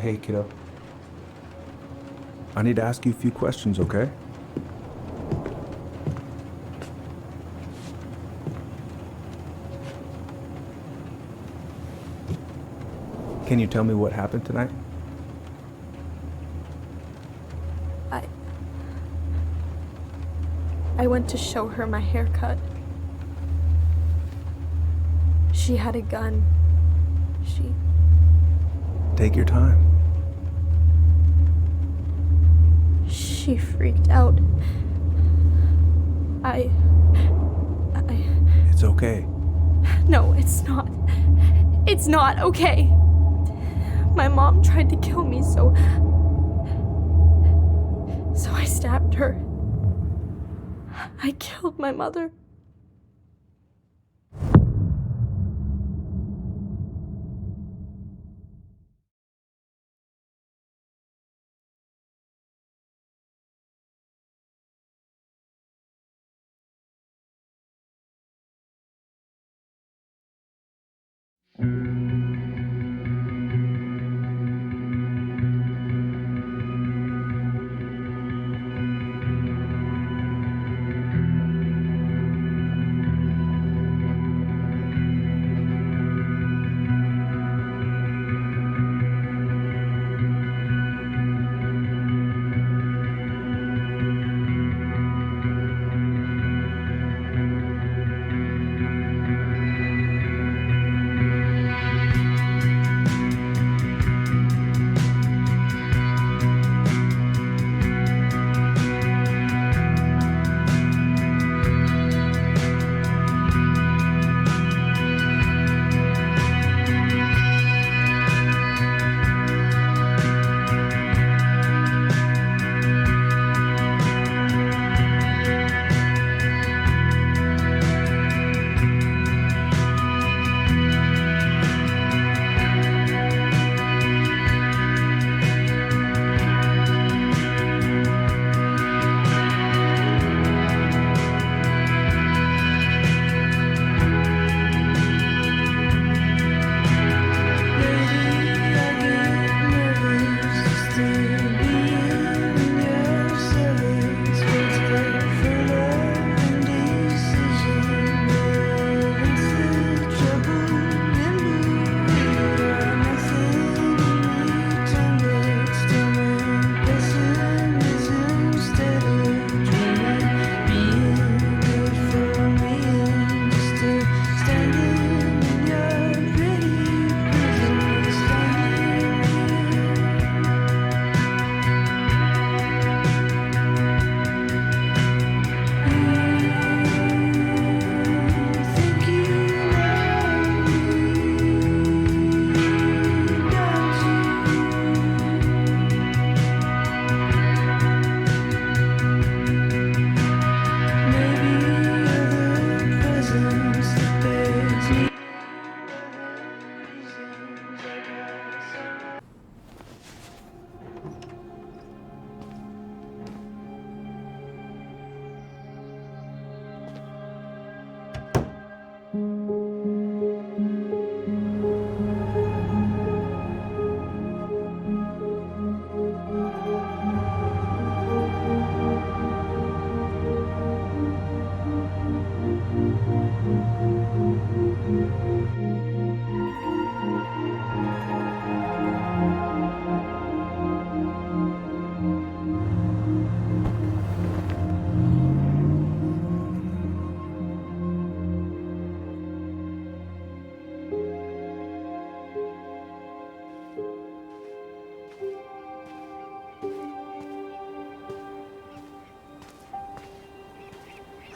Hey, kiddo. I need to ask you a few questions, okay? Can you tell me what happened tonight? I went to show her my haircut. She had a gun. Take your time. She freaked out. It's okay. No, it's not. It's not okay. My mom tried to kill me, so I stabbed her. I killed my mother.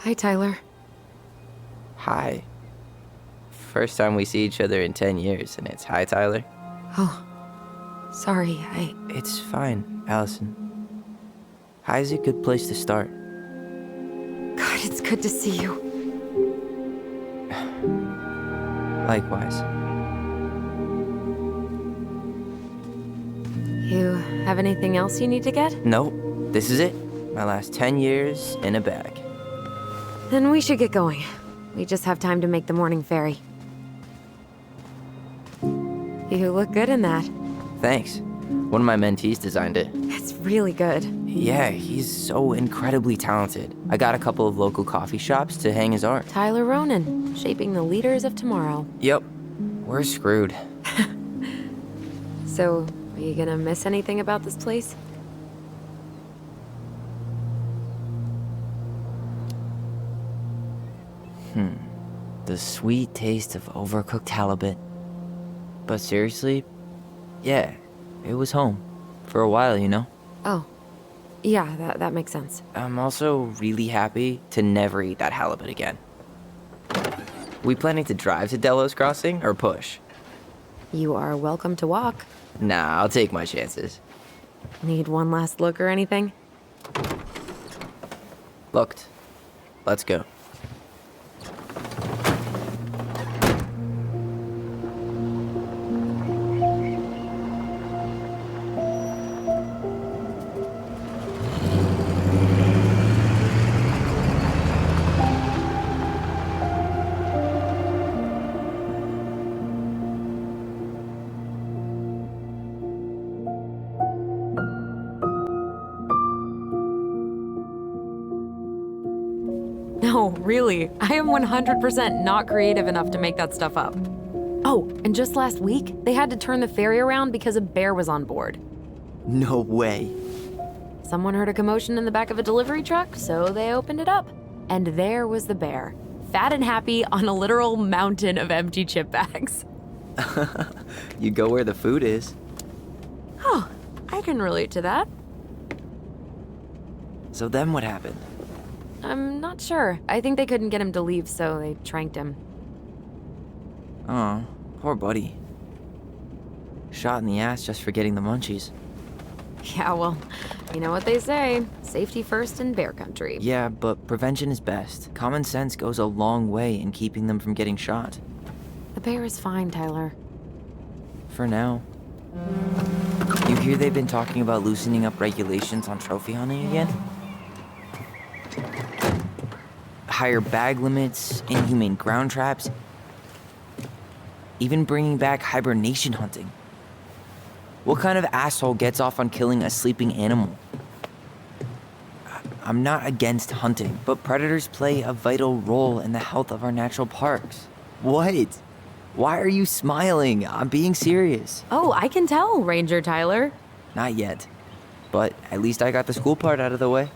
Hi, Tyler. Hi. First time we see each other in 10 years, and it's hi, Tyler. Oh, sorry, It's fine, Alyson. Hi's a good place to start. God, it's good to see you. Likewise. You have anything else you need to get? Nope, this is it. My last 10 years in a bag. Then we should get going. We just have time to make the morning ferry. You look good in that. Thanks. One of my mentees designed it. It's really good. Yeah, he's so incredibly talented. I got a couple of local coffee shops to hang his art. Tyler Ronan, shaping the leaders of tomorrow. Yep, we're screwed. So, are you gonna miss anything about this place? The sweet taste of overcooked halibut. But seriously, yeah, it was home. For a while, you know? Oh, yeah, that makes sense. I'm also really happy to never eat that halibut again. We planning to drive to Delos Crossing or push? You are welcome to walk. Nah, I'll take my chances. Need one last look or anything? Looked. Let's go. No, really. I am 100% not creative enough to make that stuff up. Oh, and just last week, they had to turn the ferry around because a bear was on board. No way. Someone heard a commotion in the back of a delivery truck, so they opened it up. And there was the bear, fat and happy on a literal mountain of empty chip bags. You go where the food is. Oh, I can relate to that. So then what happened? I'm not sure. I think they couldn't get him to leave, so they tranked him. Oh, poor buddy. Shot in the ass just for getting the munchies. Yeah, well, you know what they say. Safety first in bear country. Yeah, but prevention is best. Common sense goes a long way in keeping them from getting shot. The bear is fine, Tyler. For now. You hear they've been talking about loosening up regulations on trophy hunting again? Higher bag limits, inhumane ground traps, even bringing back hibernation hunting. What kind of asshole gets off on killing a sleeping animal? I'm not against hunting, but predators play a vital role in the health of our natural parks. What? Why are you smiling? I'm being serious. Oh, I can tell, Ranger Tyler. Not yet, but at least I got the school part out of the way.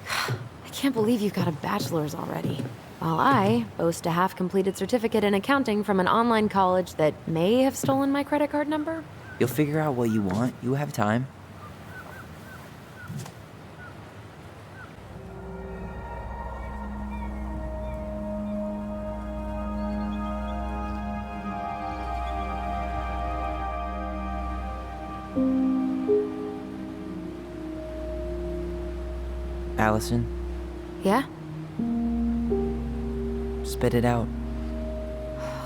I can't believe you've got a bachelor's already. While I boast a half-completed certificate in accounting from an online college that may have stolen my credit card number. You'll figure out what you want. You have time. Alyson, Yeah? spit it out.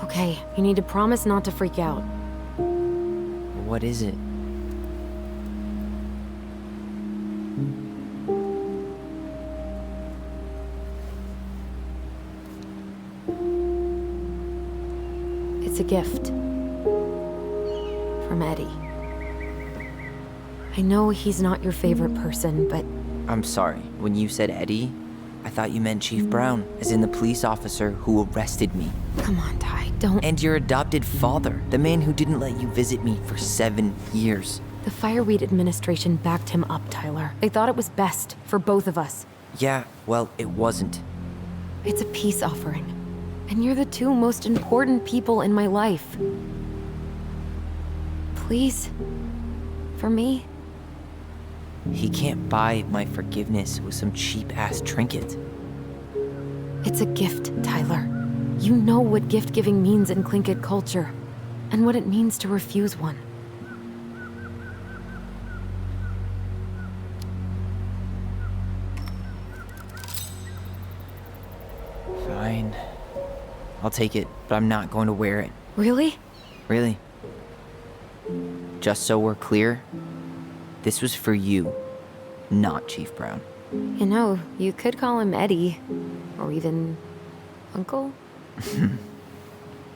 Okay, you need to promise not to freak out. What is it? It's a gift. From Eddie. I know he's not your favorite person, but I'm sorry. When you said Eddie, I thought you meant Chief Brown, as in the police officer who arrested me. come on, Ty, don't. And your adopted father, the man who didn't let you visit me for 7 years. The Fireweed administration backed him up, Tyler. They thought it was best for both of us. Yeah, well, it wasn't. It's a peace offering. And you're the two most important people in my life. Please? For me? He can't buy my forgiveness with some cheap-ass trinket. It's a gift, Tyler. You know what gift-giving means in Tlingit culture, and what it means to refuse one. Fine. I'll take it, but I'm not going to wear it. Really? Really. Just so we're clear, this was for you, not Chief Brown. You know, you could call him Eddie, or even Uncle.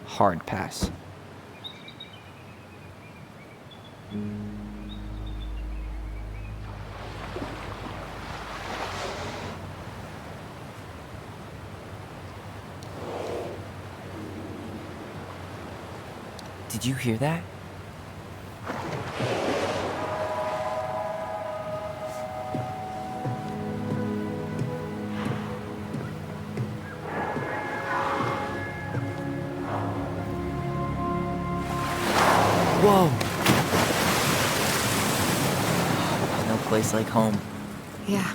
Hard pass. Did you hear that? Whoa! No place like home. Yeah.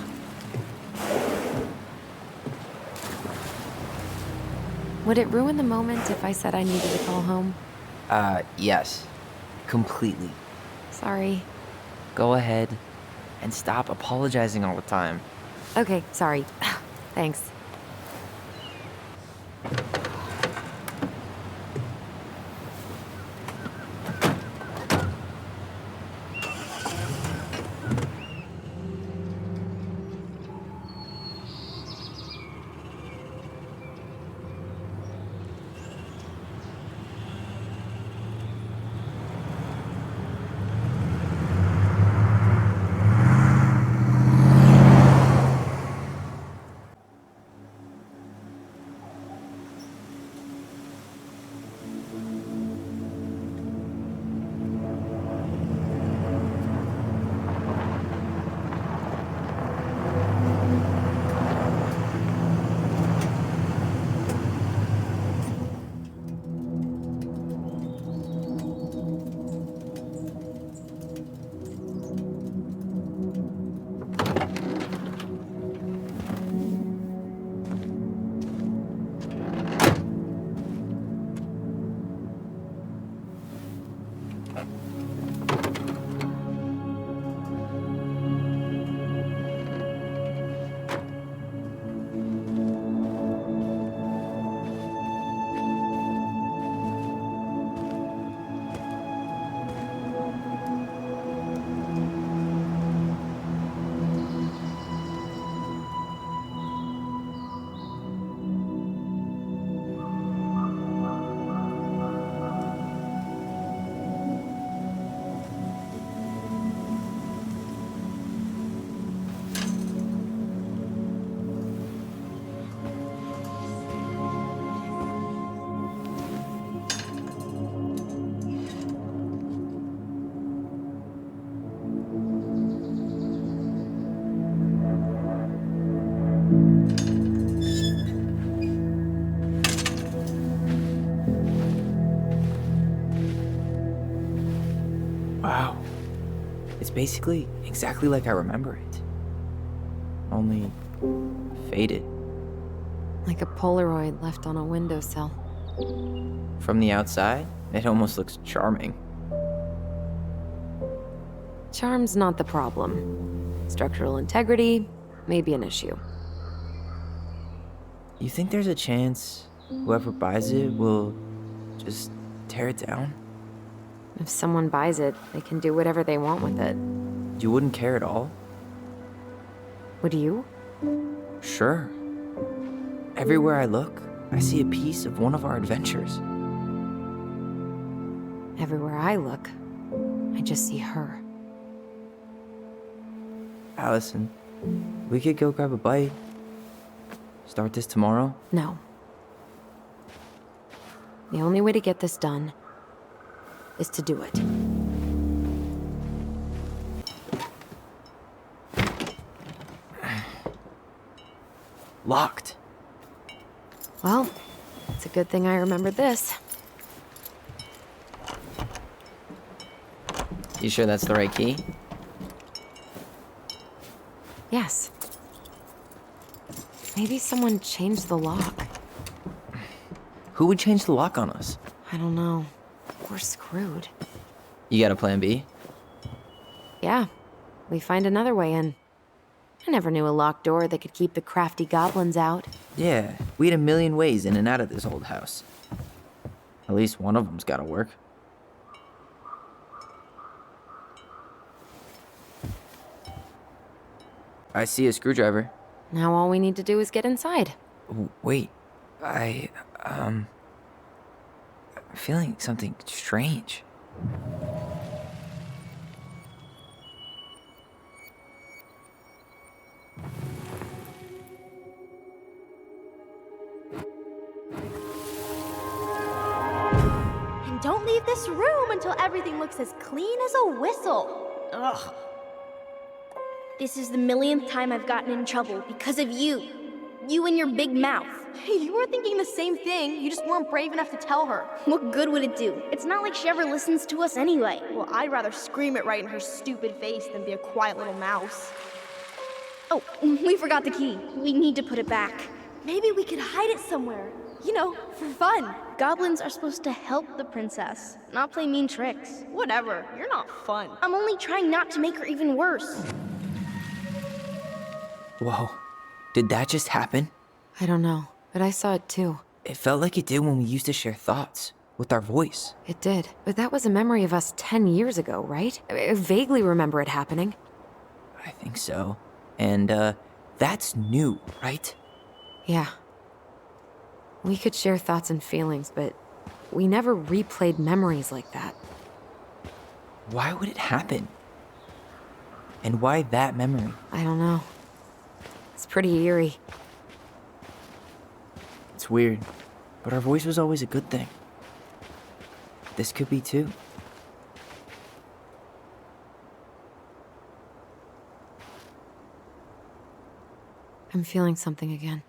Would it ruin the moment if I said I needed to call home? Yes. Completely. Sorry. Go ahead and stop apologizing all the time. Okay, sorry. Thanks. Wow. It's basically exactly like I remember it. Only faded. Like a Polaroid left on a windowsill. From the outside, it almost looks charming. Charm's not the problem. Structural integrity may be an issue. You think there's a chance whoever buys it will just tear it down? If someone buys it, they can do whatever they want with it. You wouldn't care at all? Would you? Sure. Everywhere I look, I see a piece of one of our adventures. Everywhere I look, I just see her. Alyson, we could go grab a bite. Start this tomorrow? No. The only way to get this done is to do it. Locked. Well, it's a good thing I remembered this. You sure that's the right key? Yes. Maybe someone changed the lock. Who would change the lock on us? I don't know. We're screwed. You got a plan B? Yeah, we find another way in. I never knew a locked door that could keep the crafty goblins out. Yeah, we had a million ways in and out of this old house. At least one of them's gotta work. I see a screwdriver. Now all we need to do is get inside. Wait, I'm feeling something strange. this room until everything looks as clean as a whistle. Ugh. This is the millionth time I've gotten in trouble because of you. You and your big mouth. Hey, you were thinking the same thing. You just weren't brave enough to tell her. What good would it do? It's not like she ever listens to us anyway. Well, I'd rather scream it right in her stupid face than be a quiet little mouse. Oh, we forgot the key. We need to put it back. Maybe we could hide it somewhere. You know, for fun. Goblins are supposed to help the princess, not play mean tricks. Whatever, you're not fun. I'm only trying not to make her even worse. Whoa. Did that just happen? I don't know, but I saw it too. It felt like it did when we used to share thoughts with our voice. It did, but that was a memory of us 10 years ago, right? I vaguely remember it happening. I think so. And, that's new, right? Yeah. We could share thoughts and feelings, but we never replayed memories like that. Why would it happen? And why that memory? I don't know. It's pretty eerie. It's weird, but our voice was always a good thing. This could be too. I'm feeling something again.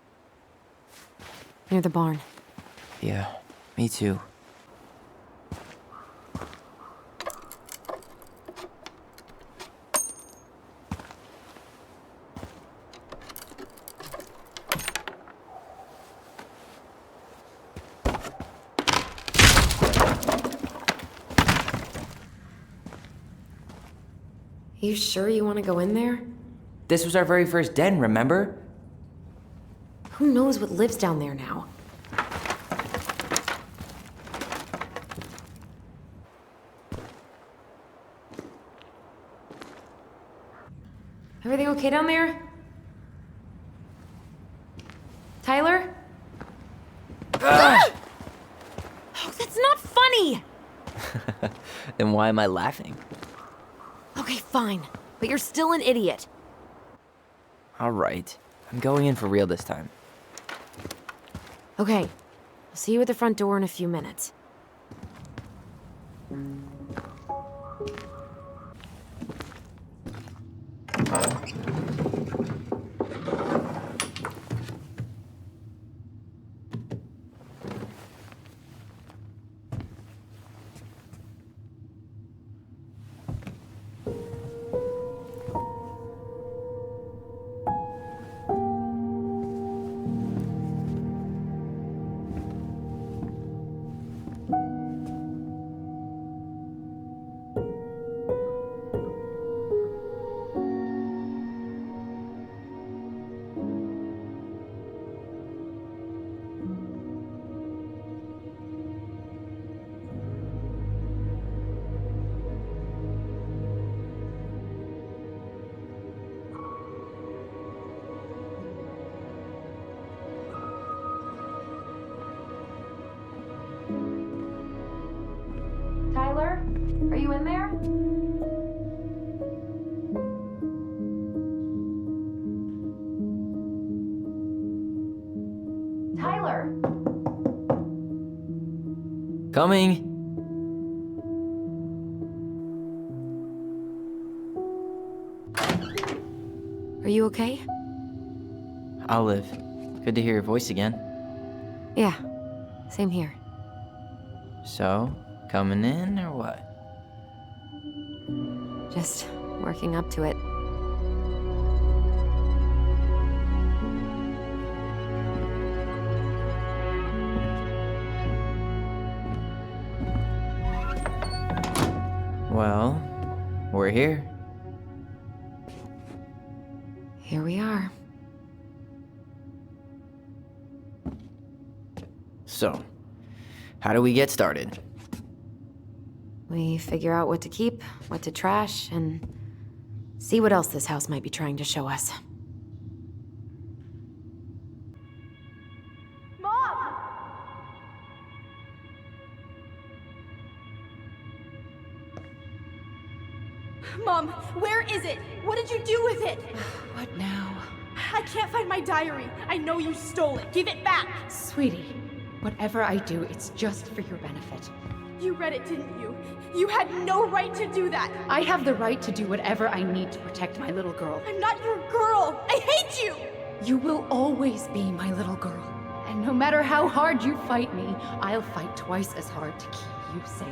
Near the barn. Yeah, me too. You sure you want to go in there? This was our very first den, remember? Who knows what lives down there now? Everything okay down there? Tyler? Oh, that's not funny! Then why am I laughing? Okay, fine. But you're still an idiot. All right. I'm going in for real this time. Okay. I'll see you at the front door in a few minutes. Tyler? Are you in there? Tyler! Coming! Are you okay? I'll live. Good to hear your voice again. Yeah. Same here. So, coming in or what? Just working up to it. Well, we're here. Here we are. So, how do we get started? We figure out what to keep, what to trash, and see what else this house might be trying to show us. Mom! Mom, where is it? What did you do with it? What now? I can't find my diary. I know you stole it. Give it back. Sweetie, whatever I do, it's just for your benefit. You read it, didn't you? You had no right to do that! I have the right to do whatever I need to protect my little girl. I'm not your girl! I hate you! You will always be my little girl. And no matter how hard you fight me, I'll fight twice as hard to keep you safe.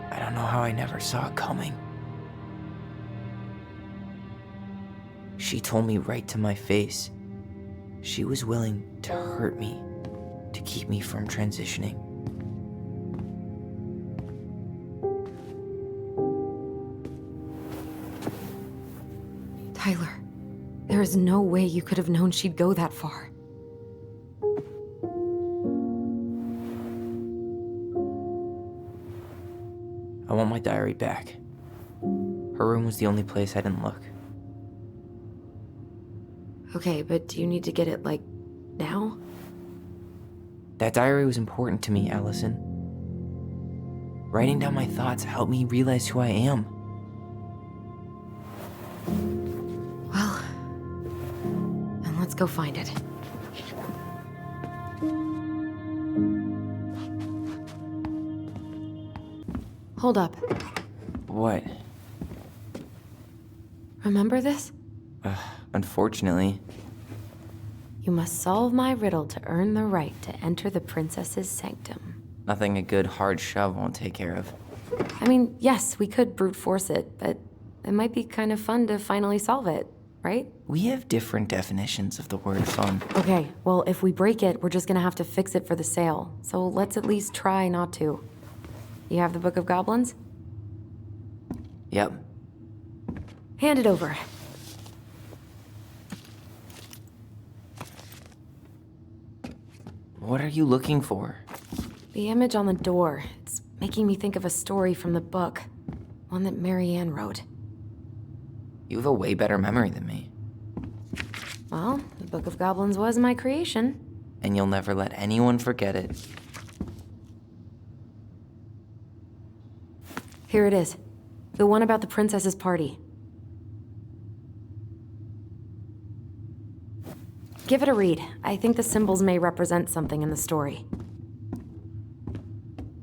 I don't know how I never saw it coming. She told me right to my face. She was willing to hurt me to keep me from transitioning. Tyler, there is no way you could have known she'd go that far. I want my diary back. Her room was the only place I didn't look. Okay, but do you need to get it, like, now? That diary was important to me, Alyson. Writing down my thoughts helped me realize who I am. Well, then let's go find it. Hold up. What? Remember this? Unfortunately. You must solve my riddle to earn the right to enter the princess's sanctum. Nothing a good hard shove won't take care of. I mean, yes, we could brute force it, but it might be kind of fun to finally solve it, right? We have different definitions of the word fun. Okay, well, if we break it, we're just gonna have to fix it for the sale. So let's at least try not to. You have the Book of Goblins? Yep. Hand it over. What are you looking for? The image on the door. It's making me think of a story from the book. One that Marianne wrote. You have a way better memory than me. Well, the Book of Goblins was my creation. And you'll never let anyone forget it. Here it is. The one about the princess's party. Give it a read. I think the symbols may represent something in the story.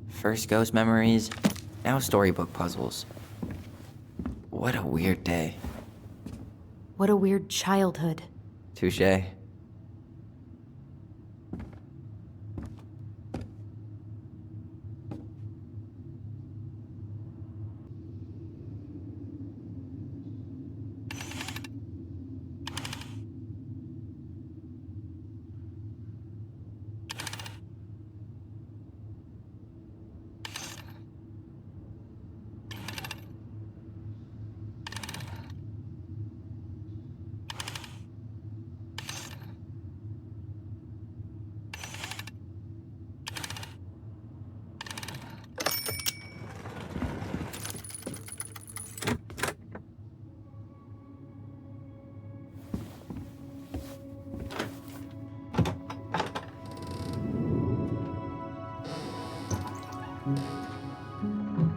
First ghost memories, now storybook puzzles. What a weird day. What a weird childhood. Touché.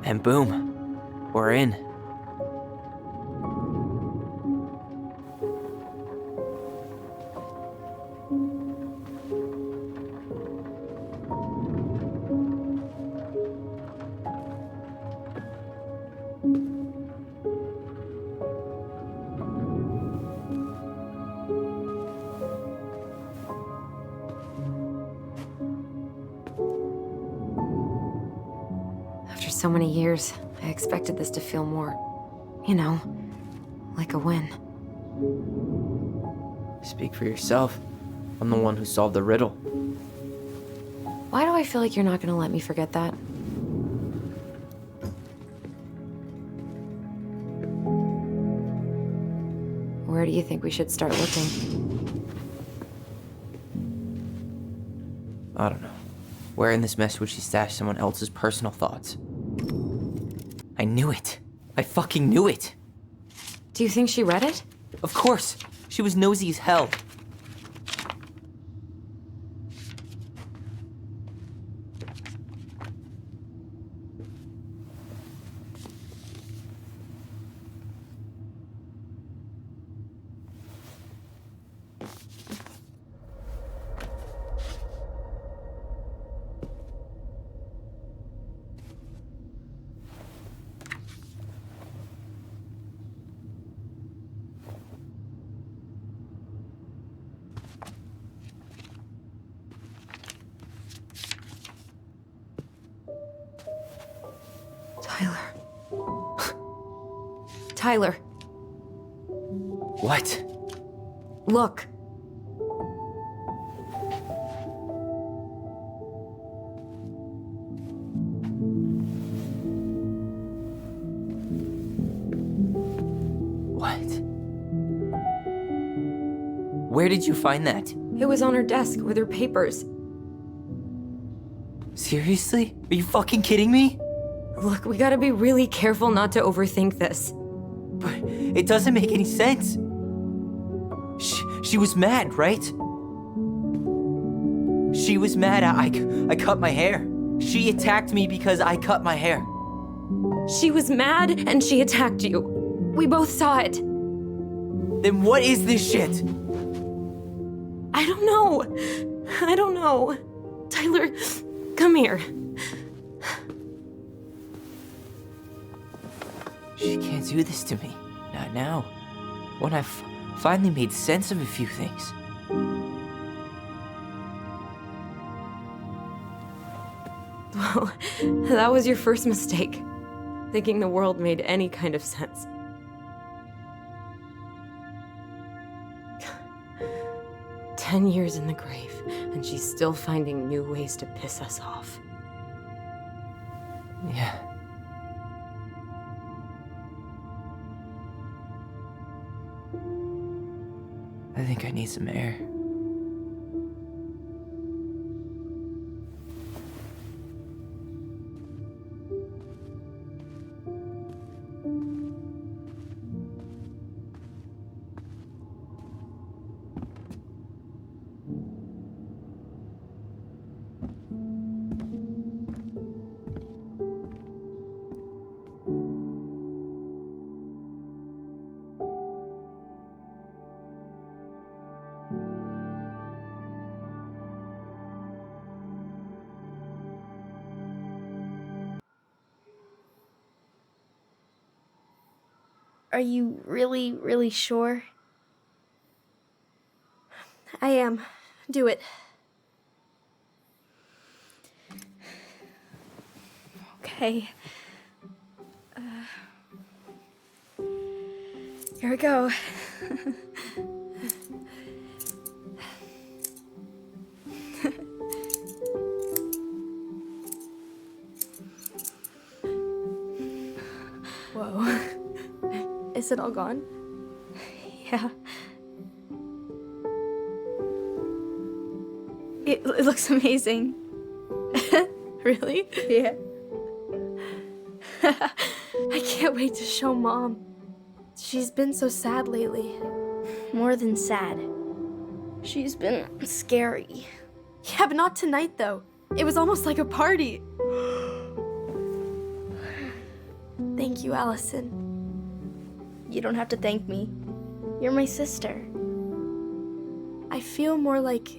And boom, we're in. After so many years, I expected this to feel more, you know, like a win. Speak for yourself. I'm the one who solved the riddle. Why do I feel like you're not gonna let me forget that? Where do you think we should start looking? I don't know. Where in this mess would she stash someone else's personal thoughts? I knew it. I fucking knew it. Do you think she read it? Of course. She was nosy as hell. Tyler, What? look. What? Where did you find that? It was on her desk with her papers. Seriously? Are you fucking kidding me? Look, we gotta be really careful not to overthink this. But it doesn't make any sense. She was mad, right? She was mad I cut my hair. She attacked me because I cut my hair. She was mad and she attacked you. We both saw it. Then what is this shit? I don't know. Tyler, come here. She can't do this to me. Not now. When I've finally made sense of a few things. Well, that was your first mistake. Thinking the world made any kind of sense. "10 years in the grave, and she's still finding new ways to piss us off." Yeah. I think I need some air. Are you really, really sure? I am. Do it. Okay. Here we go. Whoa. Is it all gone? Yeah. It looks amazing. Really? Yeah. I can't wait to show Mom. She's been so sad lately. More than sad. She's been scary. Yeah, but not tonight, though. It was almost like a party. Thank you, Alyson. You don't have to thank me. You're my sister. I feel more like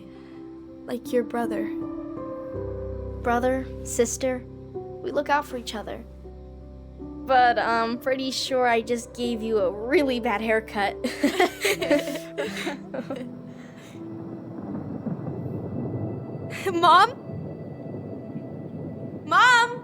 your brother. Brother, sister, we look out for each other. But I'm pretty sure I just gave you a really bad haircut. Mom? Mom?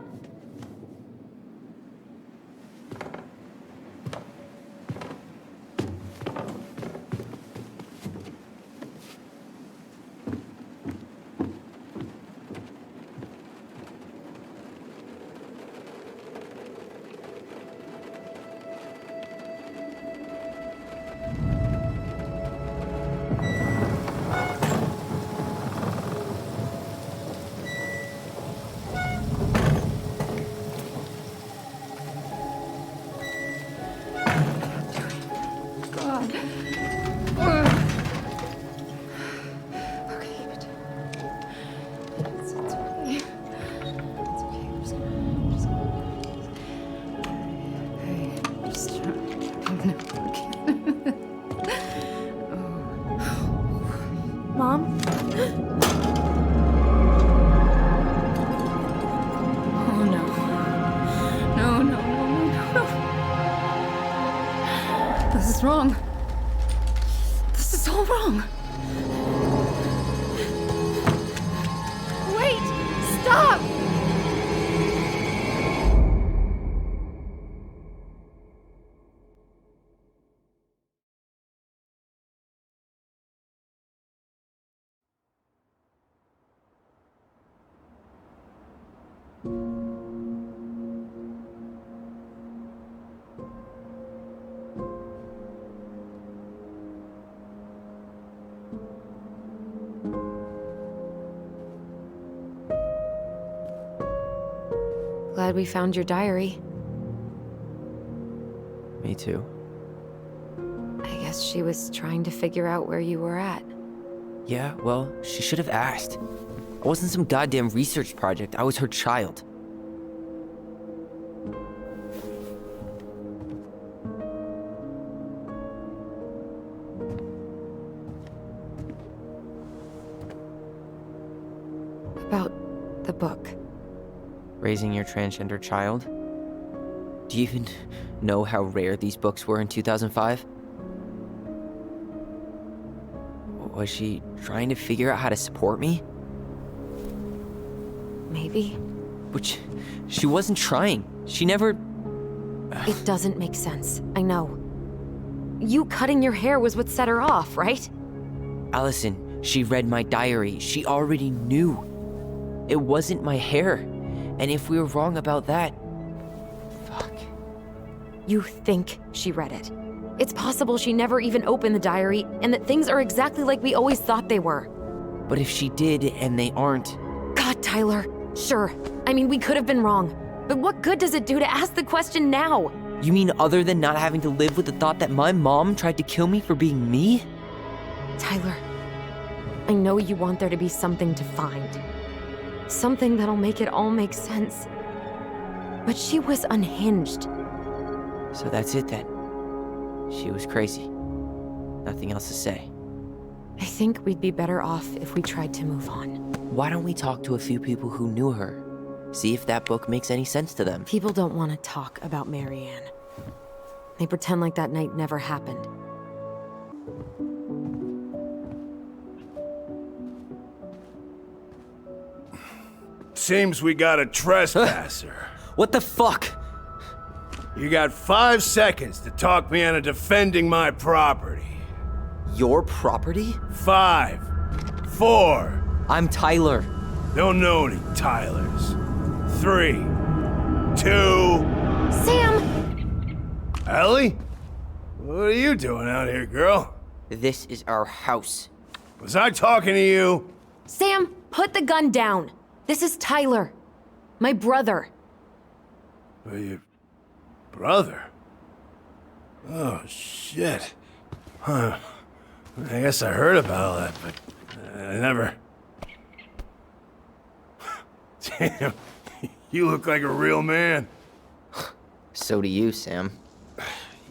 Mom? Oh no. No, no, no, no, no, no. This is wrong. This is all wrong. Wait! Stop! Glad we found your diary. Me too. I guess she was trying to figure out where you were at. Yeah, well, she should have asked. I wasn't some goddamn research project. I was her child. About the book. Raising your transgender child? Do you even know how rare these books were in 2005? Was she trying to figure out how to support me? Maybe. Which, she wasn't trying. She never... It doesn't make sense. I know. You cutting your hair was what set her off, right? Alyson, she read my diary. She already knew. It wasn't my hair. And if we were wrong about that... Fuck. You think she read it. It's possible she never even opened the diary, and that things are exactly like we always thought they were. But if she did, and they aren't... God, Tyler. Sure. I mean, we could have been wrong. But what good does it do to ask the question now? You mean other than not having to live with the thought that my mom tried to kill me for being me? Tyler, I know you want there to be something to find. Something that'll make it all make sense. But she was unhinged. So that's it then. She was crazy. Nothing else to say. I think we'd be better off if we tried to move on. Why don't we talk to a few people who knew her? See if that book makes any sense to them. People don't want to talk about Marianne. They pretend like that night never happened. Seems we got a trespasser. What the fuck? You got 5 seconds to talk me into defending my property. Your property? 5, 4. I'm Tyler. Don't know any Tylers. 3, 2. Sam! Ellie? What are you doing out here, girl? This is our house. Was I talking to you? Sam, put the gun down. This is Tyler. My brother. Well, your brother? Oh, shit. Huh. I guess I heard about all that, but I never... Damn, you look like a real man. So do you, Sam.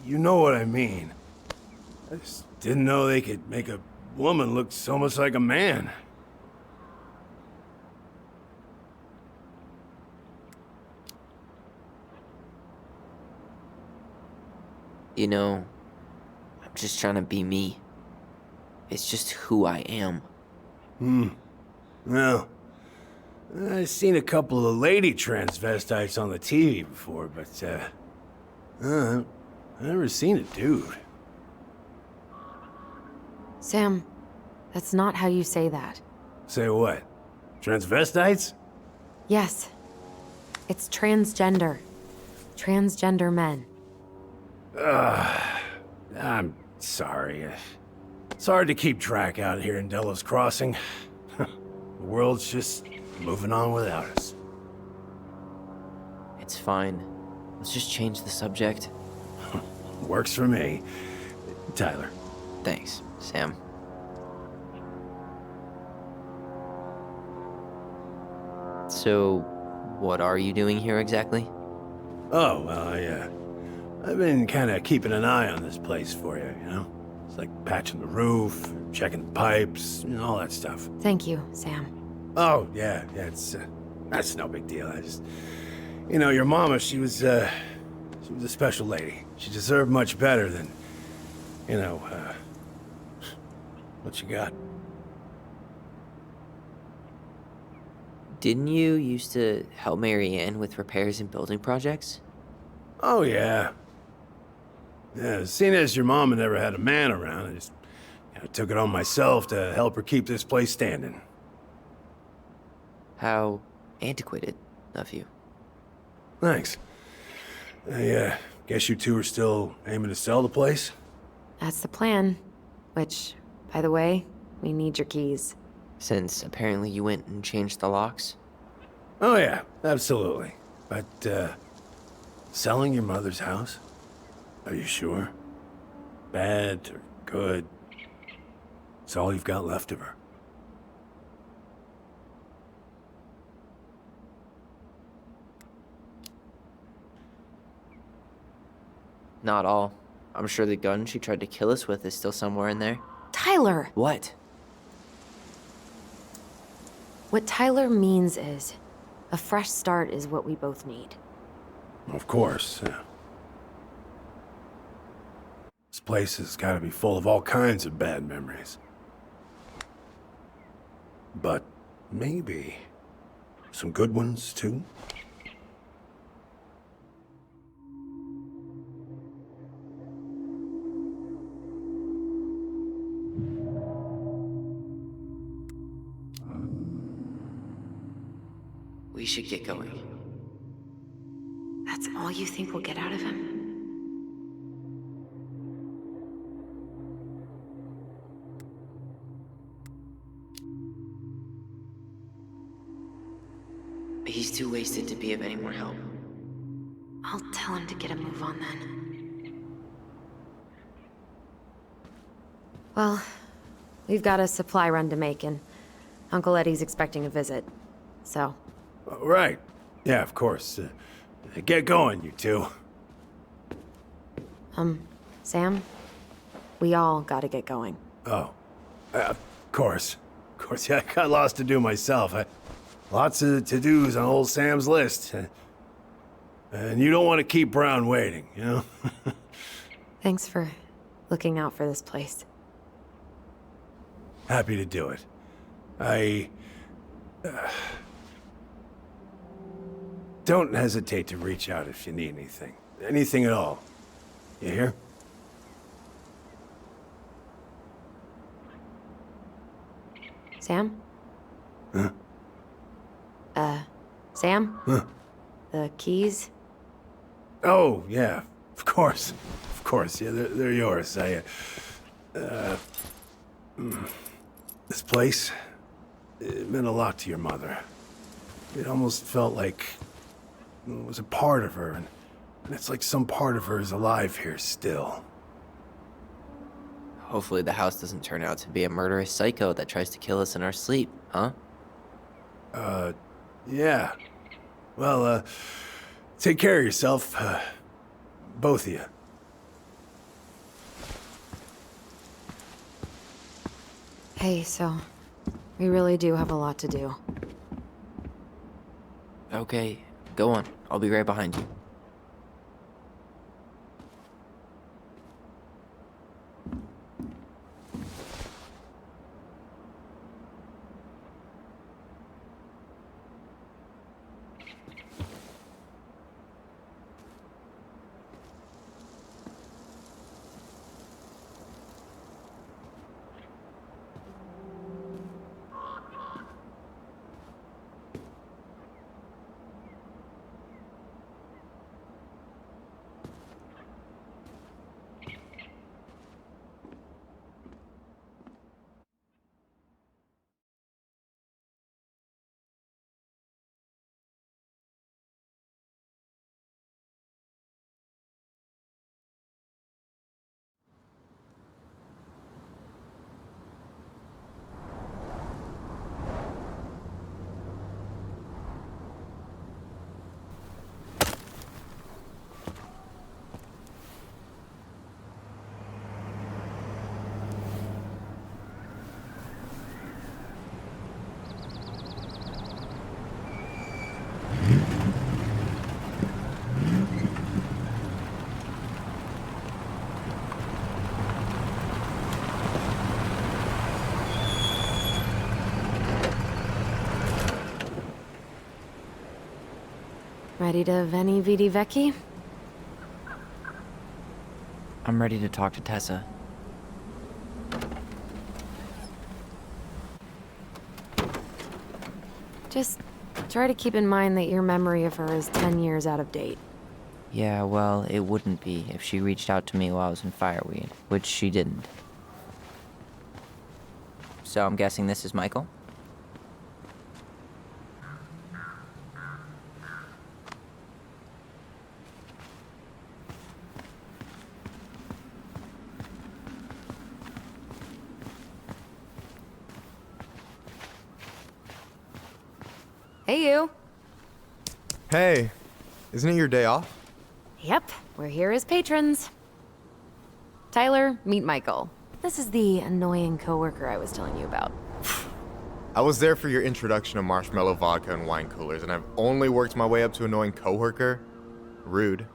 You know what I mean. I just didn't know they could make a woman look so much like a man. You know, I'm just trying to be me. It's just who I am. Well, I've seen a couple of lady transvestites on the TV before, but, I've never seen a dude. Sam, that's not how you say that. Say what? Transvestites? Yes. It's transgender. Transgender men. I'm sorry. It's hard to keep track out here in Delos Crossing. The world's just moving on without us. It's fine. Let's just change the subject. Works for me. Tyler. Thanks, Sam. So, what are you doing here exactly? Oh, well, I've been kind of keeping an eye on this place for you, you know? It's like patching the roof, checking the pipes, all that stuff. Thank you, Sam. Oh, yeah, it's, that's no big deal. Your mama, she was a special lady. She deserved much better than, what you got. Didn't you used to help Mary Ann with repairs and building projects? Oh, yeah. Yeah, seeing as your mama never had a man around, I just took it on myself to help her keep this place standing. How antiquated of you. Thanks. I guess you two are still aiming to sell the place? That's the plan. Which, by the way, we need your keys. Since apparently you went and changed the locks? Oh yeah, absolutely. But, selling your mother's house? Are you sure? Bad or good? It's all you've got left of her. Not all. I'm sure the gun she tried to kill us with is still somewhere in there. Tyler! What? What Tyler means is, a fresh start is what we both need. Of course, yeah. This place has got to be full of all kinds of bad memories. But maybe some good ones, too? We should get going. That's all you think we'll get out of him? He's too wasted to be of any more help. I'll tell him to get a move on then. Well, we've got a supply run to make, and Uncle Eddie's expecting a visit. So, Right. Yeah, of course. Get going, you two. Sam, we all gotta get going. Oh. Of course. Of course, yeah, I got lots to do myself. Lots of to-dos on old Sam's list. And you don't want to keep Brown waiting, you know? Thanks for looking out for this place. Happy to do it. Don't hesitate to reach out if you need anything. Anything at all. You hear? Sam? Huh? Sam? Huh? The keys? Oh, yeah. Of course. Of course. Yeah, they're yours. This place, it meant a lot to your mother. It almost felt like it was a part of her, and it's like some part of her is alive here still. Hopefully the house doesn't turn out to be a murderous psycho that tries to kill us in our sleep, huh? Yeah. Well, take care of yourself, both of you. Hey, so, we really do have a lot to do. Okay, go on. I'll be right behind you. Ready to veni vidi vecchi? I'm ready to talk to Tessa. Just try to keep in mind that your memory of her is 10 years out of date. Yeah, well, it wouldn't be if she reached out to me while I was in Fireweed, which she didn't. So I'm guessing this is Michael? Hey, you. Hey, isn't it your day off? Yep, we're here as patrons. Tyler, meet Michael. This is the annoying coworker I was telling you about. I was there for your introduction to marshmallow vodka and wine coolers, and I've only worked my way up to annoying coworker. Rude.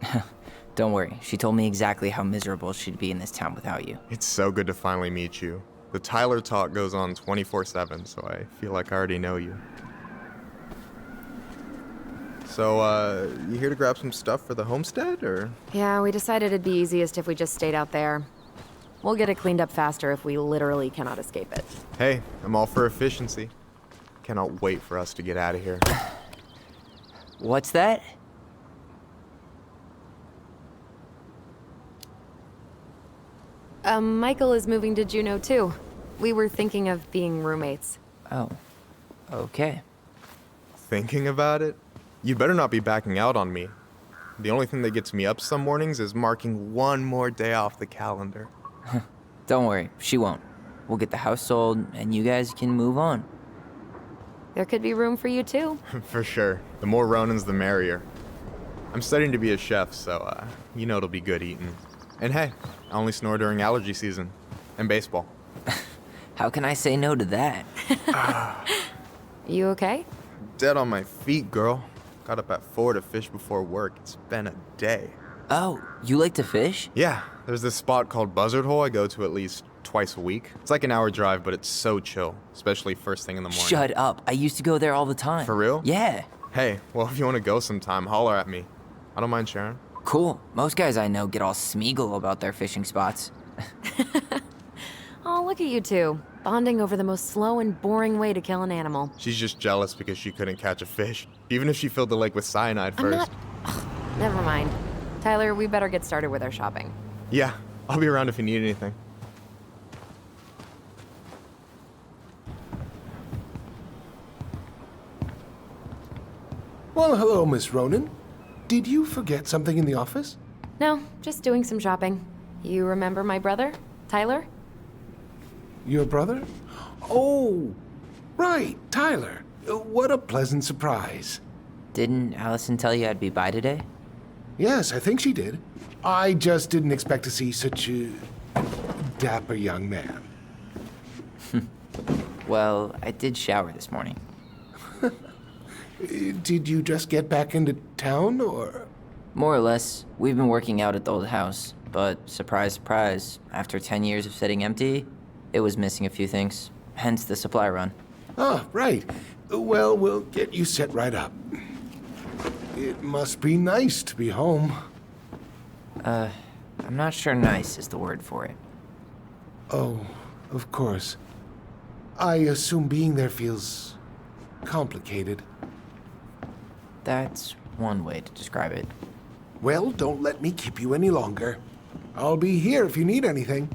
Don't worry, she told me exactly how miserable she'd be in this town without you. It's so good to finally meet you. The Tyler talk goes on 24/7, so I feel like I already know you. So, you here to grab some stuff for the homestead, or? Yeah, we decided it'd be easiest if we just stayed out there. We'll get it cleaned up faster if we literally cannot escape it. Hey, I'm all for efficiency. Cannot wait for us to get out of here. What's that? Michael is moving to Juneau too. We were thinking of being roommates. Oh, okay. Thinking about it? You better not be backing out on me. The only thing that gets me up some mornings is marking one more day off the calendar. Don't worry, she won't. We'll get the house sold, and you guys can move on. There could be room for you too. For sure. The more Ronins, the merrier. I'm studying to be a chef, so, you know it'll be good eating. And hey, I only snore during allergy season. And baseball. How can I say no to that? You okay? Dead on my feet, girl. Got up at 4 to fish before work. It's been a day. Oh, you like to fish? Yeah, there's this spot called Buzzard Hole I go to at least twice a week. It's like an hour drive, but it's so chill, especially first thing in the morning. Shut up. I used to go there all the time. For real? Yeah. Hey, well, if you want to go sometime, holler at me. I don't mind sharing. Cool. Most guys I know get all Smeagol about their fishing spots. Oh, look at you two. Bonding over the most slow and boring way to kill an animal. She's just jealous because she couldn't catch a fish, even if she filled the lake with cyanide I'm first. not... Ugh, never mind. Tyler, we better get started with our shopping. Yeah, I'll be around if you need anything. Well, hello, Miss Ronan. Did you forget something in the office? No, just doing some shopping. You remember my brother, Tyler? Your brother? Oh, right, Tyler. What a pleasant surprise. Didn't Alyson tell you I'd be by today? Yes, I think she did. I just didn't expect to see such a dapper young man. Well, I did shower this morning. Did you just get back into town, or? More or less. We've been working out at the old house, but surprise, surprise, after 10 years of sitting empty, it was missing a few things. Hence the supply run. Ah, right. Well, we'll get you set right up. It must be nice to be home. I'm not sure nice is the word for it. Oh, of course. I assume being there feels complicated. That's one way to describe it. Well, don't let me keep you any longer. I'll be here if you need anything.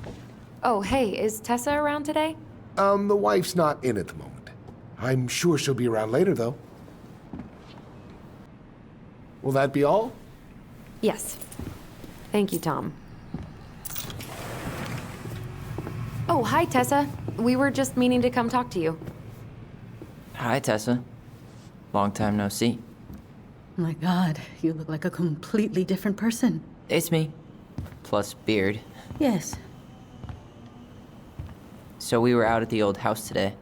Oh, hey, is Tessa around today? The wife's not in at the moment. I'm sure she'll be around later, though. Will that be all? Yes. Thank you, Tom. Oh, hi, Tessa. We were just meaning to come talk to you. Hi, Tessa. Long time no see. My God, you look like a completely different person. It's me. Plus beard. Yes. So we were out at the old house today.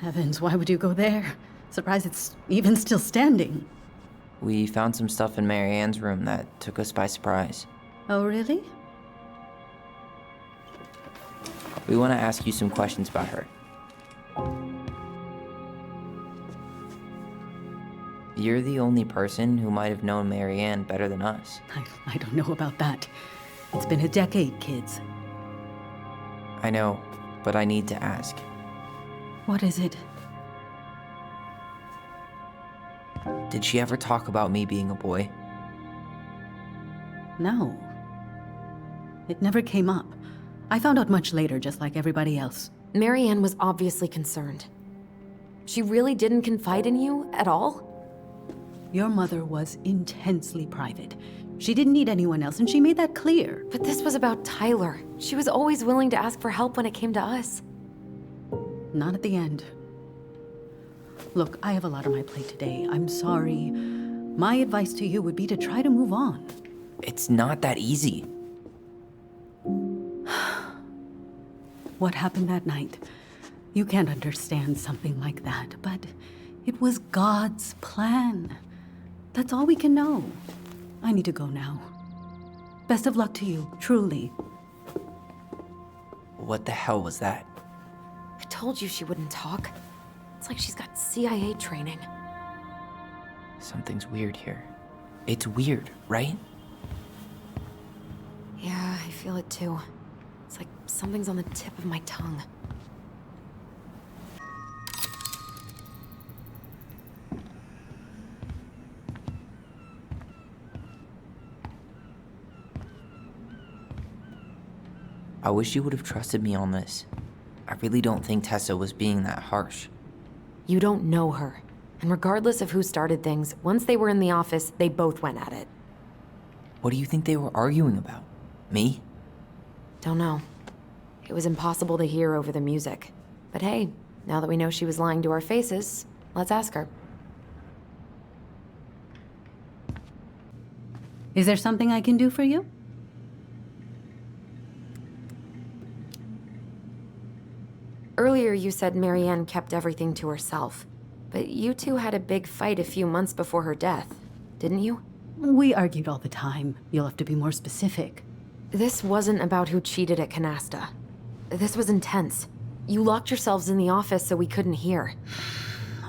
Heavens, why would you go there? Surprised it's even still standing. We found some stuff in Mary Ann's room that took us by surprise. Oh, really? We want to ask you some questions You're the only person who might have known Marianne better than us. I don't know about that. It's been a decade, kids. I know, but I need to ask. What is it? Did she ever talk about me being a boy? No. It never came up. I found out much later, just like everybody else. Marianne was obviously concerned. She really didn't confide in you at all? Your mother was intensely private. She didn't need anyone else, and she made that clear. But this was about Tyler. She was always willing to ask for help when it came to us. Not at the end. Look, I have a lot on my plate today. I'm sorry. My advice to you would be to try to move on. It's not that easy. What happened that night? You can't understand something like that, but it was God's plan. That's all we can know. I need to go now. Best of luck to you, truly. What the hell was that? I told you she wouldn't talk. It's like she's got CIA training. Something's weird here. It's weird, right? Yeah, I feel it too. It's like something's on the tip of my tongue. I wish you would have trusted me on this. I really don't think Tessa was being that harsh. You don't know her. And regardless of who started things, once they were in the office, they both went at it. What do you think they were arguing about? Me? Don't know. It was impossible to hear over the music. But hey, now that we know she was lying to our faces, let's ask her. Is there something I can do for you? Earlier you said Marianne kept everything to herself. But you two had a big fight a few months before her death, didn't you? We argued all the time. You'll have to be more specific. This wasn't about who cheated at Canasta. This was intense. You locked yourselves in the office so we couldn't hear.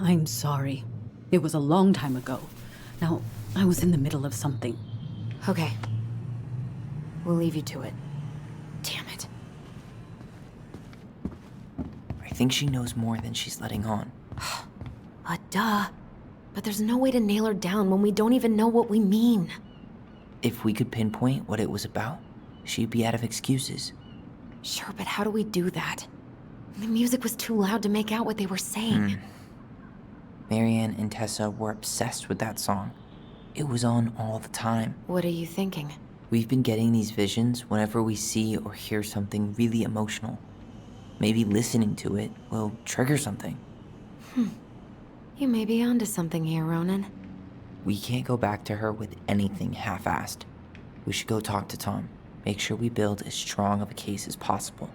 I'm sorry. It was a long time ago. Now, I was in the middle of something. Okay. We'll leave you to it. Damn it. I think she knows more than she's letting on. Duh. But there's no way to nail her down when we don't even know what we mean. If we could pinpoint what it was about, she'd be out of excuses. Sure, but how do we do that? The music was too loud to make out what they were saying. Marianne and Tessa were obsessed with that song. It was on all the time. What are you thinking? We've been getting these visions whenever we see or hear something really emotional. Maybe listening to it will trigger something. You may be onto something here, Ronan. We can't go back to her with anything half-assed. We should go talk to Tom. Make sure we build as strong of a case as possible.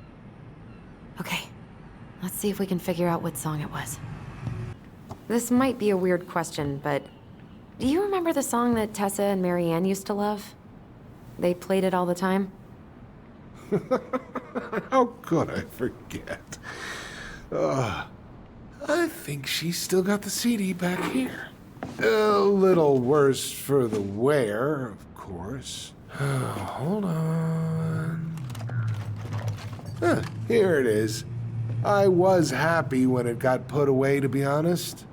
Okay. Let's see if we can figure out what song it was. This might be a weird question, but do you remember the song that Tessa and Marianne used to love? They played it all the time? How could I forget? I think she's still got the CD back here. A little worse for the wear, of course. Hold on. Here it is. I was happy when it got put away, to be honest.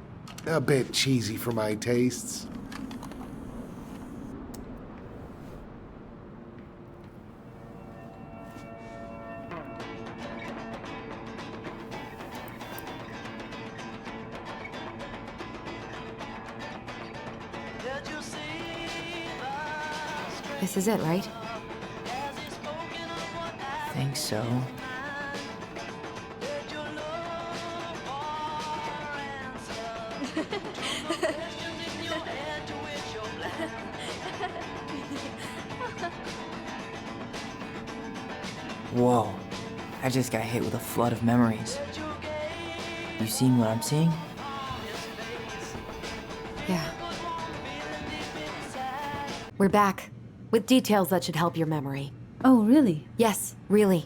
A bit cheesy for my tastes. This is it, right? Think so. Whoa, I just got hit with a flood of memories. You seeing what I'm seeing? Yeah. We're back, with details that should help your memory. Oh, really? Yes, really.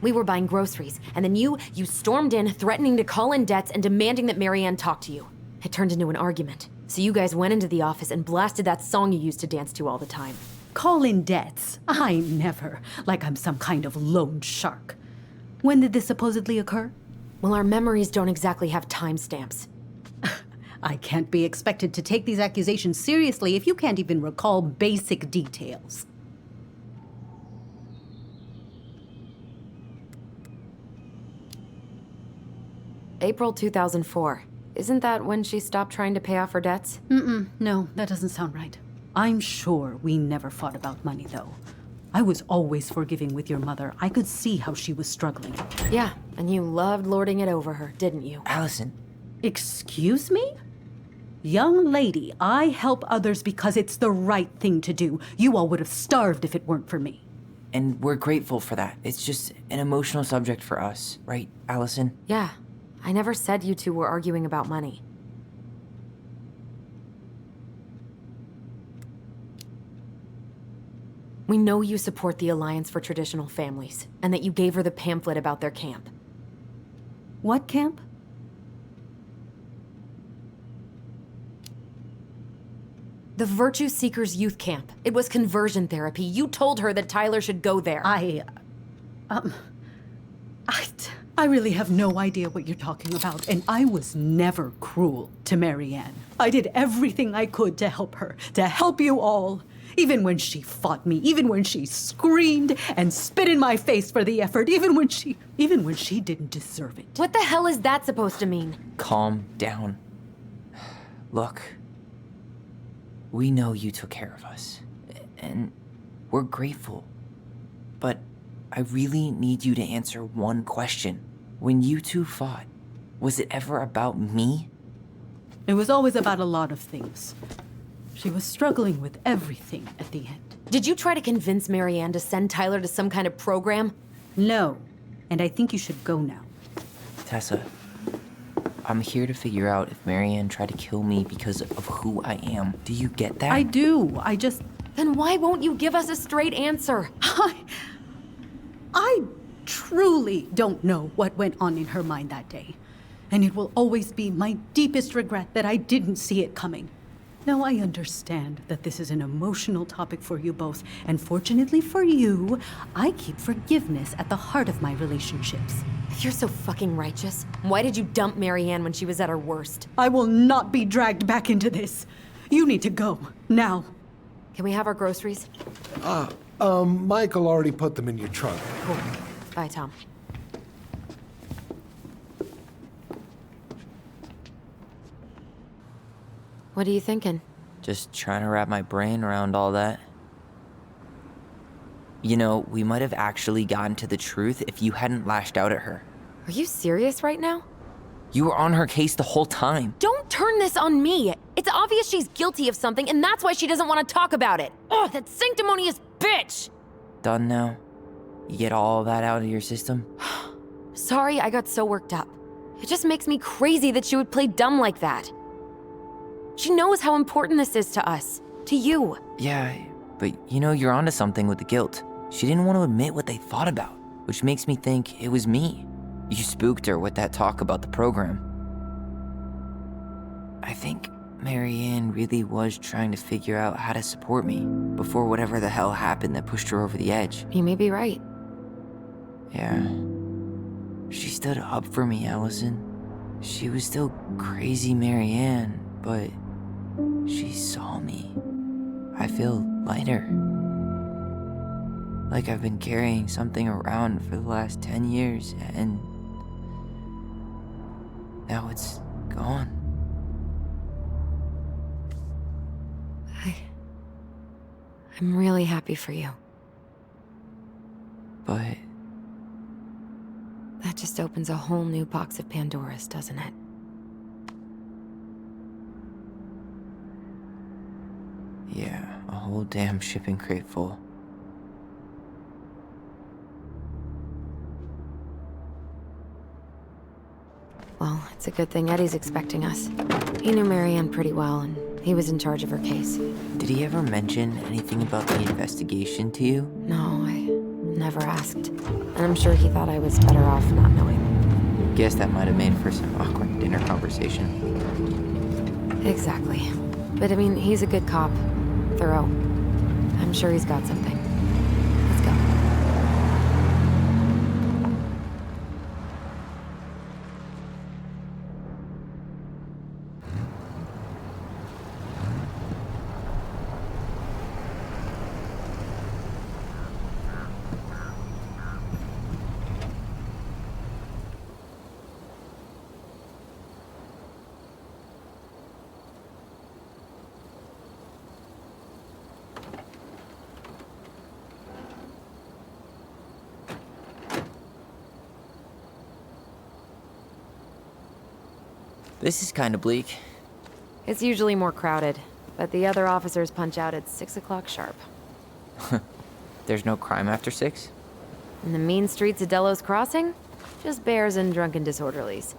We were buying groceries, and then you stormed in, threatening to call in debts and demanding that Marianne talk to you. It turned into an argument. So you guys went into the office and blasted that song you used to dance to all the time. Call in debts. I never. Like I'm some kind of loan shark. When did this supposedly occur? Well, our memories don't exactly have timestamps. I can't be expected to take these accusations seriously if you can't even recall basic details. April 2004. Isn't that when she stopped trying to pay off her debts? No, that doesn't sound right. I'm sure we never fought about money, though. I was always forgiving with your mother. I could see how she was struggling. Yeah, and you loved lording it over her, didn't you? Alyson, Excuse me? Young lady, I help others because it's the right thing to do. You all would have starved if it weren't for me. and we're grateful for that. It's just an emotional subject for us, right, Alyson? Yeah, I never said you two were arguing about money. We know you support the Alliance for Traditional Families, and that you gave her the pamphlet about their camp. What camp? The Virtue Seekers Youth Camp. It was conversion therapy. You told her that Tyler should go there. I really have no idea what you're talking about, and I was never cruel to Marianne. I did everything I could to help her, to help you all. Even when she fought me, even when she screamed and spit in my face for the effort, even when she didn't deserve it. What the hell is that supposed to mean? Calm down. Look, we know you took care of us, and we're grateful. But I really need you to answer one question. When you two fought, was it ever about me? It was always about a lot of things. She was struggling with everything at the end. Did you try to convince Marianne to send Tyler to some kind of program? No, and I think you should go now. Tessa, I'm here to figure out if Marianne tried to kill me because of who I am. Do you get that? I do, Then why won't you give us a straight answer? I truly don't know what went on in her mind that day. And it will always be my deepest regret that I didn't see it coming. Now, I understand that this is an emotional topic for you both, and fortunately for you, I keep forgiveness at the heart of my relationships. If you're so fucking righteous, why did you dump Marianne when she was at her worst? I will not be dragged back into this. You need to go, now. Can we have our groceries? Michael already put them in your trunk. Cool. Bye, Tom. What are you thinking? Just trying to wrap my brain around all that. You know, we might have actually gotten to the truth if you hadn't lashed out at her. Are you serious right now? You were on her case the whole time. Don't turn this on me! It's obvious she's guilty of something, and that's why she doesn't want to talk about it! Ugh, that sanctimonious bitch! Done now? You get all that out of your system? Sorry I got so worked up. It just makes me crazy that she would play dumb like that. She knows how important this is to us. To you. Yeah, but you know, you're onto something with the guilt. She didn't want to admit what they thought about, which makes me think it was me. You spooked her with that talk about the program. I think Marianne really was trying to figure out how to support me before whatever the hell happened that pushed her over the edge. You may be right. Yeah. She stood up for me, Alyson. She was still crazy Marianne, but she saw me. I feel lighter. Like I've been carrying something around for the last 10 years, and now it's gone. I'm really happy for you. But That just opens a whole new box of Pandora's, doesn't it? yeah, a whole damn shipping crate full. Well, it's a good thing Eddie's expecting us. He knew Marianne pretty well, and he was in charge of her case. Did he ever mention anything about the investigation to you? No, I never asked. And I'm sure he thought I was better off not knowing. Guess that might have made for some awkward dinner conversation. Exactly. But I mean, he's a good cop. Thorough. I'm sure he's got something. Let's go. This is kind of bleak. It's usually more crowded, but the other officers punch out at 6 o'clock sharp. There's no crime after 6? In the mean streets of Delos Crossing, just bears and drunken disorderlies.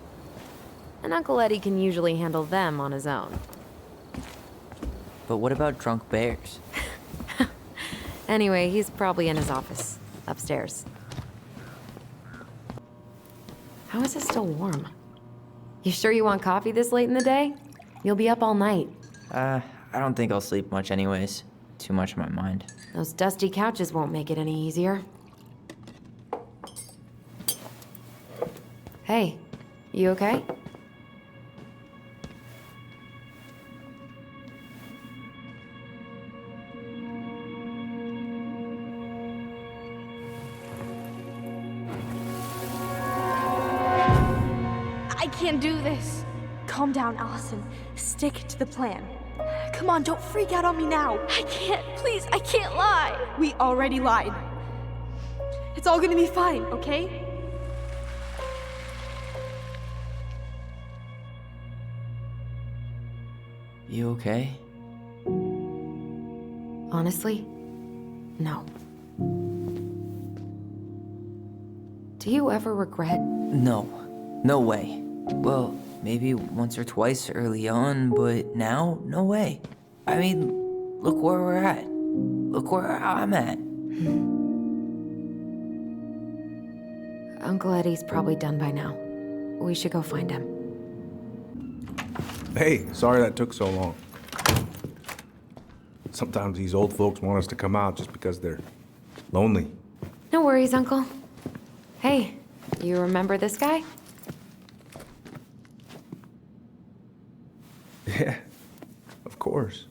And Uncle Eddie can usually handle them on his own. But what about drunk bears? Anyway, he's probably in his office, upstairs. How is it still warm? You sure you want coffee this late in the day? You'll be up all night. I don't think I'll sleep much anyways. Too much on my mind. Those dusty couches won't make it any easier. Hey, you okay? I can't do this. Calm down, Alyson. Stick to the plan. Come on, don't freak out on me now. I can't. Please, I can't lie. We already lied. It's all gonna be fine, okay? You okay? Honestly, no. Do you ever regret? No. No way. Well, maybe once or twice early on, but now, no way. I mean, look where we're at. Look where I'm at. Uncle Eddie's probably done by now. We should go find him. Hey, sorry that took so long. Sometimes these old folks want us to come out just because they're lonely. No worries, Uncle. Hey, you remember this guy? Yeah, of course.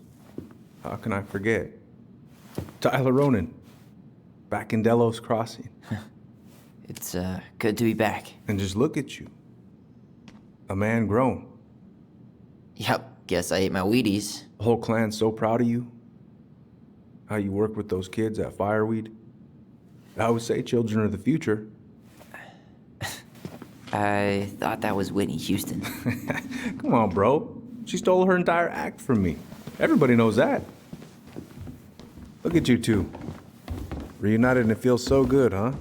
How can I forget? Tyler Ronan, back in Delos Crossing. It's, good to be back. And just look at you. A man grown. Yep, guess I ate my Wheaties. The whole clan's so proud of you. How you work with those kids at Fireweed. I always say children are the future. I thought that was Whitney Houston. Come on, bro. She stole her entire act from me. Everybody knows that. Look at you two. Reunited and it feels so good, huh?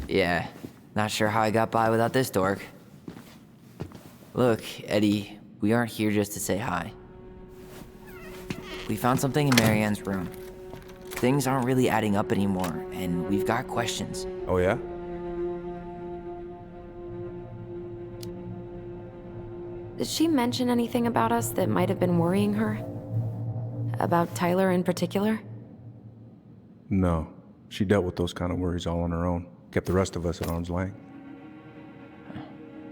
Yeah, not sure how I got by without this dork. Look, Eddie, we aren't here just to say hi. We found something in Marianne's room. Things aren't really adding up anymore, and we've got questions. Oh, yeah? Did she mention anything about us that might have been worrying her? About Tyler in particular? No. She dealt with those kind of worries all on her own. Kept the rest of us at arm's length.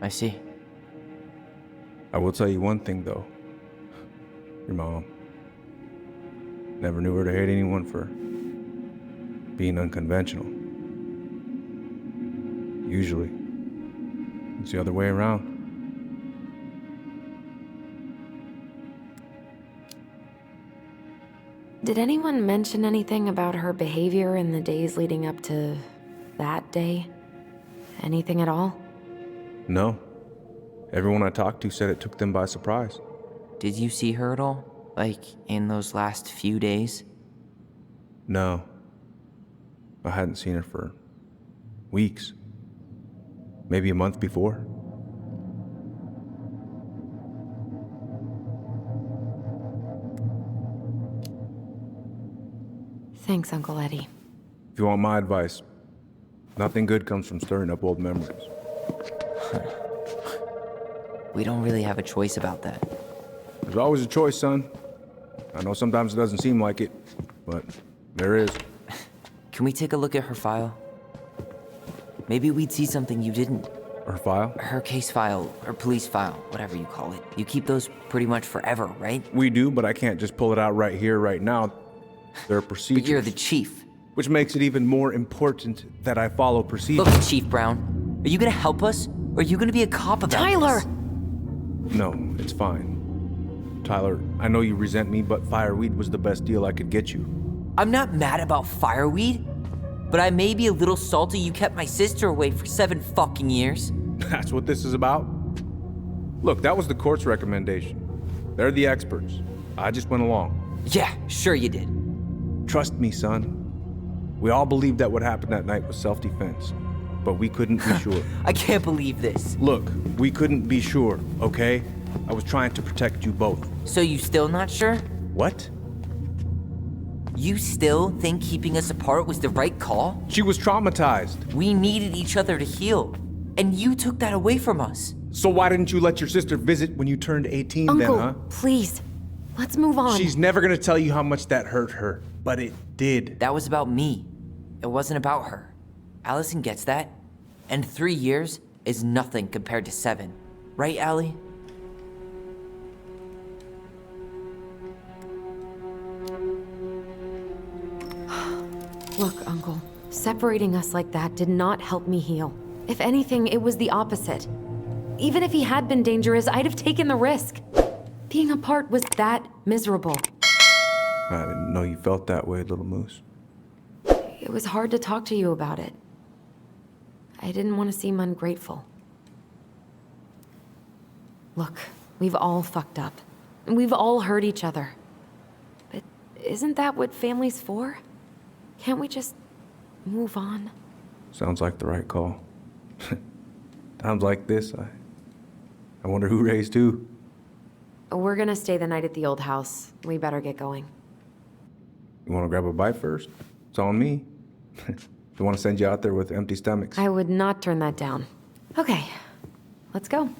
I see. I will tell you one thing, though. Your mom. Never knew her to hate anyone for being unconventional. Usually, it's the other way around. Did anyone mention anything about her behavior in the days leading up to that day? Anything at all? No. Everyone I talked to said it took them by surprise. Did you see her at all? Like, in those last few days? No. I hadn't seen her for weeks. Maybe a month before. Thanks, Uncle Eddie. If you want my advice, nothing good comes from stirring up old memories. We don't really have a choice about that. There's always a choice, son. I know sometimes it doesn't seem like it, but there is. Can we take a look at her file? Maybe we'd see something you didn't. Her file? Her case file, or police file, whatever you call it. You keep those pretty much forever, right? We do, but I can't just pull it out right here, right now. There are procedures. But you're the chief. Which makes it even more important that I follow procedures. Look, Chief Brown, are you gonna help us? Or are you gonna be a cop about Tyler! this? No, it's fine. Tyler, I know you resent me, but fireweed was the best deal I could get you. I'm not mad about fireweed, but I may be a little salty you kept my sister away for 7 fucking years. That's what this is about? Look, that was the court's recommendation. They're the experts. I just went along. Yeah, sure you did. Trust me, son. We all believed that what happened that night was self-defense, but we couldn't be sure. I can't believe this. Look, we couldn't be sure, okay? I was trying to protect you both. So you still not sure? What? You still think keeping us apart was the right call? She was traumatized. We needed each other to heal, and you took that away from us. So why didn't you let your sister visit when you turned 18 Uncle, then, huh? please. Let's move on. She's never gonna tell you how much that hurt her, but it did. That was about me. It wasn't about her. Alyson gets that. And 3 years is nothing compared to 7. Right, Allie? Look, Uncle, separating us like that did not help me heal. If anything, it was the opposite. Even if he had been dangerous, I'd have taken the risk. Being apart was that miserable. I didn't know you felt that way, little moose. It was hard to talk to you about it. I didn't want to seem ungrateful. Look, we've all fucked up. And we've all hurt each other. But isn't that what family's for? Can't we just move on? Sounds like the right call. Times like this, I wonder who raised who. We're gonna stay the night at the old house. We better get going. You want to grab a bite first? It's on me. Don't want to send you out there with empty stomachs. I would not turn that down. Okay, let's go.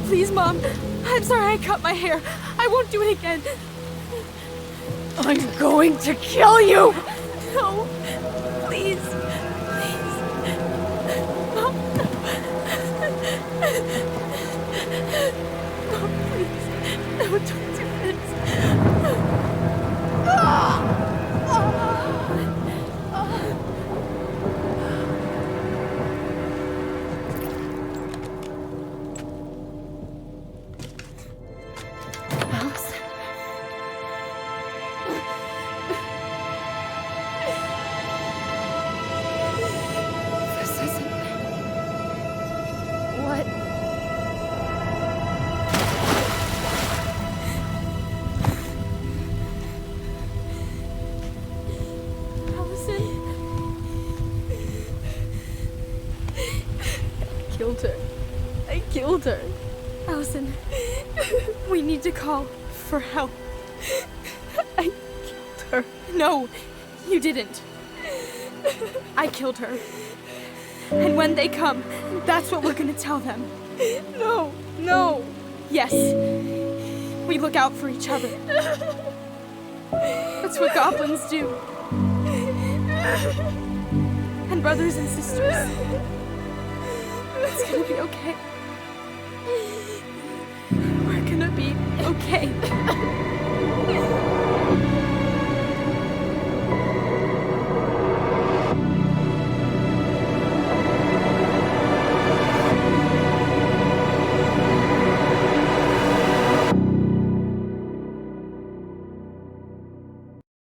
Please, Mom. I'm sorry I cut my hair. I won't do it again. I'm going to kill you! No. Please. Please. Mom. Mom, please. No, don't do this. I killed her. Alyson, we need to call for help. I killed her. No, you didn't. I killed her. And when they come, that's what we're gonna tell them. No, no. Yes. We look out for each other. That's what goblins do. And brothers and sisters. It's gonna be okay. We're gonna be okay.